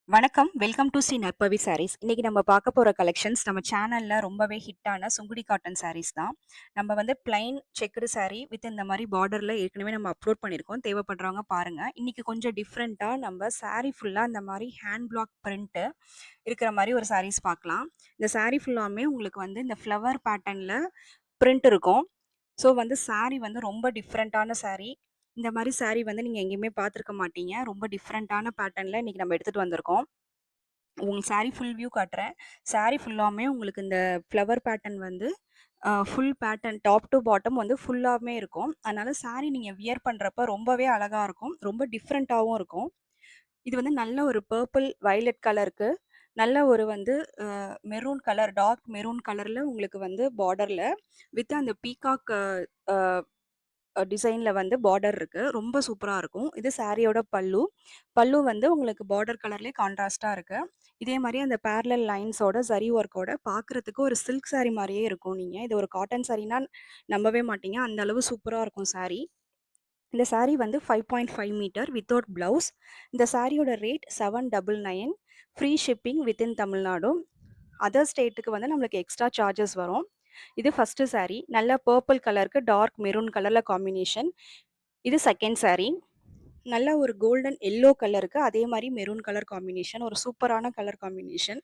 வணக்கம். Welcome to Sri நற்பவி சாரீஸ். இன்னைக்கு நம்ம பார்க்க போற கலெக்ஷன்ஸ் நம்ம சேனல்ல ரொம்பவே ஹிட்டான சுங்குடி காட்டன் சாரீஸ் தான். நம்ம வந்து பிளைன் செக்குடு சாரி வித் இந்த மாரி பார்டர்ல ஏற்கனவே நம்ம அப்லோட் பண்ணியிருக்கோம். தேவைப்படுறவங்க பாருங்க. இன்னைக்கு கொஞ்சம் டிஃப்ரெண்ட்டா நம்ம சாரி ஃபுல்லா இந்த மாரி ஹேண்ட் பிளாக் பிரிண்ட் இருக்கிற மாரி ஒரு சாரீஸ் பார்க்கலாம். இந்த சாரி ஃபுல்லாமே உங்களுக்கு வந்து இந்த ஃப்ளவர் பேட்டர்ன்ல பிரிண்ட் இருக்கும். ஸோ வந்து சாரி வந்து ரொம்ப டிஃப்ரெண்ட்டான சாரி. இந்த மாரி சாரி வந்து நீங்க எங்கேயுமே பார்த்துருக்க மாட்டீங்க. ரொம்ப டிஃப்ரெண்ட்டான பேட்டர்ன்ல இன்னைக்கு நம்ம எடுத்துட்டு வந்திருக்கோம். உங்களுக்கு சாரி ஃபுல் வியூ காட்டுறேன். சாரி ஃபுல்லாமே உங்களுக்கு இந்த ஃப்ளவர் பேட்டர்ன் வந்து full pattern top to bottom வந்து ஃபுல்லாவுமே இருக்கும். அதனால சாரி நீங்க வியர் பண்றப்ப ரொம்பவே அழகா இருக்கும். ரொம்ப டிஃப்ரெண்ட்டாவும் இருக்கும். இது வந்து நல்ல ஒரு பர்பிள் வயலட் கலருக்கு, நல்ல ஒரு வந்து மெரூன் கலர் டார்க் மெரூன் கலர்ல உங்களுக்கு வந்து பார்டர்ல வித் அந்த பீகாக் அ டிசைன்ல வந்து பார்டர் இருக்கு. ரொம்ப சூப்பரா இருக்கும். இது சாரியோட பல்லு. பல்லு வந்து உங்களுக்கு பார்டர் கலர்லயே கான்ட்ராஸ்ட்டா இருக்கு. இதே மாரி அந்த பேரலல் லைன்ஸோட ஜரி ஒர்க்கோட பார்க்கறதுக்கு ஒரு சில்க் சாரி மாரியே இருக்கும் நீங்க. இது ஒரு காட்டன் சாரின்னா நம்பவே மாட்டீங்க. அந்த அளவு சூப்பரா இருக்கும் சாரி. இந்த சாரி வந்து 5.5 மீட்டர் வித்தவுட் பிளவுஸ். இந்த சாரியோட rate 799. Free shipping within Tamil Nadu. Other ஸ்டேட்டுக்கு வந்து நம்மளுக்கு எக்ஸ்ட்ரா சார்ஜஸ் வரும். இது ஃபர்ஸ்ட்டு சாரி. நல்ல பர்பிள் கலருக்கு டார்க் மெரூன் கலர்ல காம்பினேஷன். இது செகண்ட் சாரி. நல்ல ஒரு கோல்டன் எல்லோ கலருக்கு அதே மாரி மெரூன் கலர் காம்பினேஷன். ஒரு சூப்பரான கலர் காம்பினேஷன்.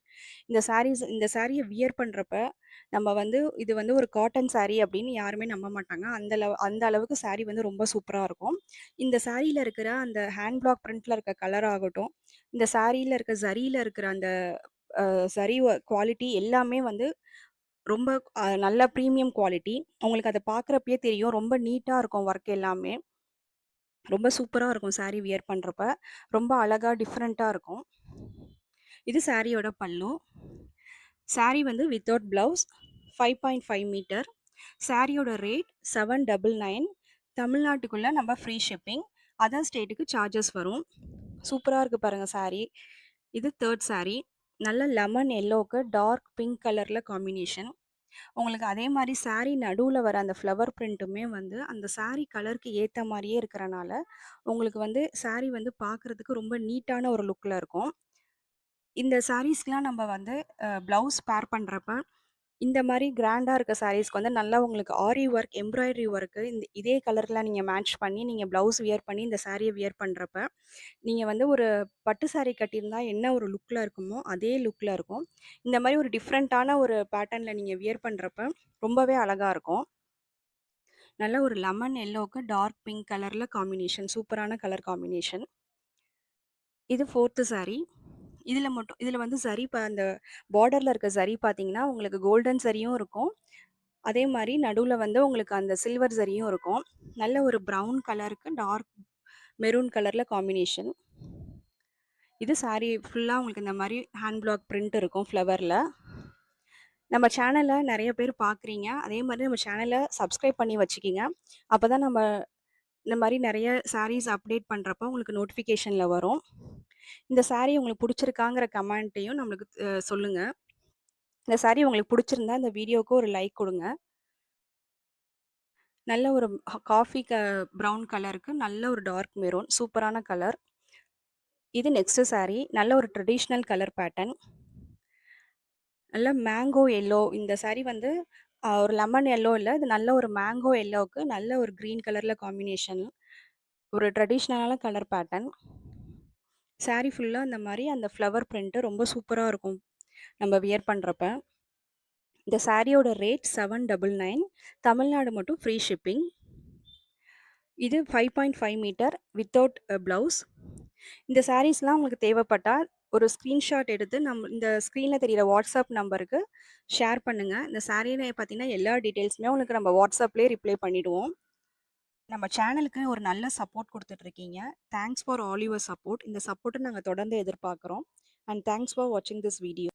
இந்த சாரிய வியர் பண்றப்ப, நம்ம வந்து இது வந்து ஒரு காட்டன் சாரி அப்படின்னு யாருமே நம்ப மாட்டாங்க. அந்த அளவுக்கு சாரி வந்து ரொம்ப சூப்பரா இருக்கும். இந்த சாரியில இருக்கிற அந்த ஹேண்ட் பிளாக் பிரிண்ட்ல இருக்க கலர் ஆகட்டும், இந்த சாரியில இருக்க ஜரியில இருக்கிற அந்த சரி குவாலிட்டி எல்லாமே வந்து ரொம்ப நல்ல பிரீமியம் குவாலிட்டி. உங்களுக்கு அத பார்க்குறப்பயே தெரியும். ரொம்ப நீட்டா இருக்கும் ஒர்க் எல்லாமே. ரொம்ப சூப்பரா இருக்கும் சாரி வியர் பண்றப்ப. ரொம்ப அழகா டிஃபரெண்ட்டா இருக்கும். இது சாரியோட பல்லு. சாரி வந்து வித்தவுட் பிளவுஸ் 5.5 மீட்டர். சாரியோட ரேட் 799. தமிழ்நாட்டுக்குள்ள நம்ம ஃப்ரீ ஷிப்பிங். அதர் ஸ்டேட்டுக்கு சார்ஜஸ் வரும். சூப்பரா இருக்கு பாருங்க சாரி. இது தேர்ட் சாரி. நல்ல லெமன் எல்லோக்கு டார்க் பிங்க் கலர்ல காம்பினேஷன். உங்களுக்கு அதே மாரி சாரி நடுவுல வர அந்த ஃப்ளவர் பிரிண்ட்டுமே வந்து, அந்த சாரி கலருக்கு ஏத்த மாரியே இருக்கறனால, உங்களுக்கு வந்து சாரி வந்து பார்க்கறதுக்கு ரொம்ப நீட்டான ஒரு லுக்ல இருக்கும். இந்த சாரீஸ்க்குலாம் நம்ம வந்து ப்ளவுஸ் பேர் பண்றப்ப, இந்த மாரி கிராண்டா இருக்க சாரீஸ்க்கு வந்து நல்லா உங்களுக்கு ஆரி ஒர்க், எம்ப்ராய்டரி ஒர்க்கு இதே கலர்ல நீங்க மேட்ச் பண்ணி, நீங்க ப்ளவுஸ் வியர் பண்ணி இந்த சாரிய வியர் பண்றப்ப, நீங்க வந்து ஒரு பட்டு சாரி கட்டியிருந்தா என்ன ஒரு லுக்ல இருக்குமோ, அதே லுக்ல இருக்கும். இந்த மாரி ஒரு டிஃப்ரெண்ட்டான ஒரு பேட்டர்ன்ல நீங்க வியர் பண்றப்ப, ரொம்பவே அழகா இருக்கும். நல்ல ஒரு லெமன் எல்லோக்கு டார்க் பிங்க் கலர்ல காம்பினேஷன். சூப்பரான கலர் காம்பினேஷன். இது 4த் சாரி. இதுல வந்து சரி அந்த பார்டர்ல இருக்க சரி பார்த்தீங்கன்னா, உங்களுக்கு கோல்டன் சரியும் இருக்கும். அதே மாரி நடுவுல வந்து உங்களுக்கு அந்த சில்வர் சரியும் இருக்கும். நல்ல ஒரு ப்ரவுன் கலருக்கு டார்க் மெரூன் கலர்ல காம்பினேஷன். இது சாரி ஃபுல்லா உங்களுக்கு இந்த மாரி ஹேண்ட் பிளாக் பிரிண்ட் இருக்கும் ஃப்ளவர்ல. நம்ம சேனல நெறைய பேர் பார்க்குறீங்க. அதே மாரி நம்ம சேனல சப்ஸ்கிரைப் பண்ணி வச்சுக்கிங்க. அப்பதான் நம்ம இந்த மாரி நெறைய சாரீஸ் அப்டேட் பண்றப்போ உங்களுக்கு நோட்டிஃபிகேஷன்ல வரும். இந்த சாரி உங்களுக்கு புடிச்சிருக்காங்கிற கமெண்ட்டையும் நம்மளுக்கு சொல்லுங்க. இந்த சாரி உங்களுக்கு புடிச்சிருந்தா இந்த வீடியோக்கு ஒரு லைக் குடுங்க. நல்ல ஒரு காஃபி ப்ரவுன் கலருக்கு நல்ல ஒரு டார்க் மெரூன் சூப்பரான கலர். இது நெக்ஸ்ட் சாரி. நல்ல ஒரு ட்ரெடிஷனல் கலர் பேட்டர்ன். நல்ல மேங்கோ எல்லோ இந்த சாரி வந்து ஒரு லெமன் எல்லோ இல்ல. இது நல்ல ஒரு மேங்கோ எல்லோவுக்கு நல்ல ஒரு கிரீன் கலர்ல காம்பினேஷன். ஒரு ட்ரெடிஷனலான கலர் பேட்டர்ன். சாரி ஃபுல்லா இந்த மாரி அந்த ஃப்ளவர் பிரிண்ட் ரொம்ப சூப்பரா இருக்கும். நம்ம வியர் பண்றப்ப. இந்த சாரியோட ரேட் 799. தமிழ்நாடு மட்டும் ஃப்ரீ ஷிப்பிங். இது 5.5 மீட்டர் வித்தவுட் பிளவுஸ். இந்த சாரீஸ்லாம் உங்களுக்கு தேவைப்பட்டா, ஒரு ஸ்கிரீன்ஷாட் எடுத்து இந்த ஸ்க்ரீன்ல தெரியிற வாட்ஸ்அப் நம்பருக்கு ஷேர் பண்ணுங்க. இந்த சாரீல பார்த்தீங்கன்னா, எல்லா டீட்டெயில்ஸுமே உங்களுக்கு நம்ம வாட்ஸ்அப்லயே ரிப்ளை பண்ணிடுவோம். நம்ம சேனலுக்கு ஒரு நல்ல சப்போர்ட் குடுத்துட்டு இருக்கீங்க. Thanks for all your support. இந்த சப்போர்ட்ட நாங்க தொடர்ந்து எதிர்பார்க்குறோம். அண்ட் தேங்க்ஸ் ஃபார் வாட்சிங் திஸ் வீடியோ.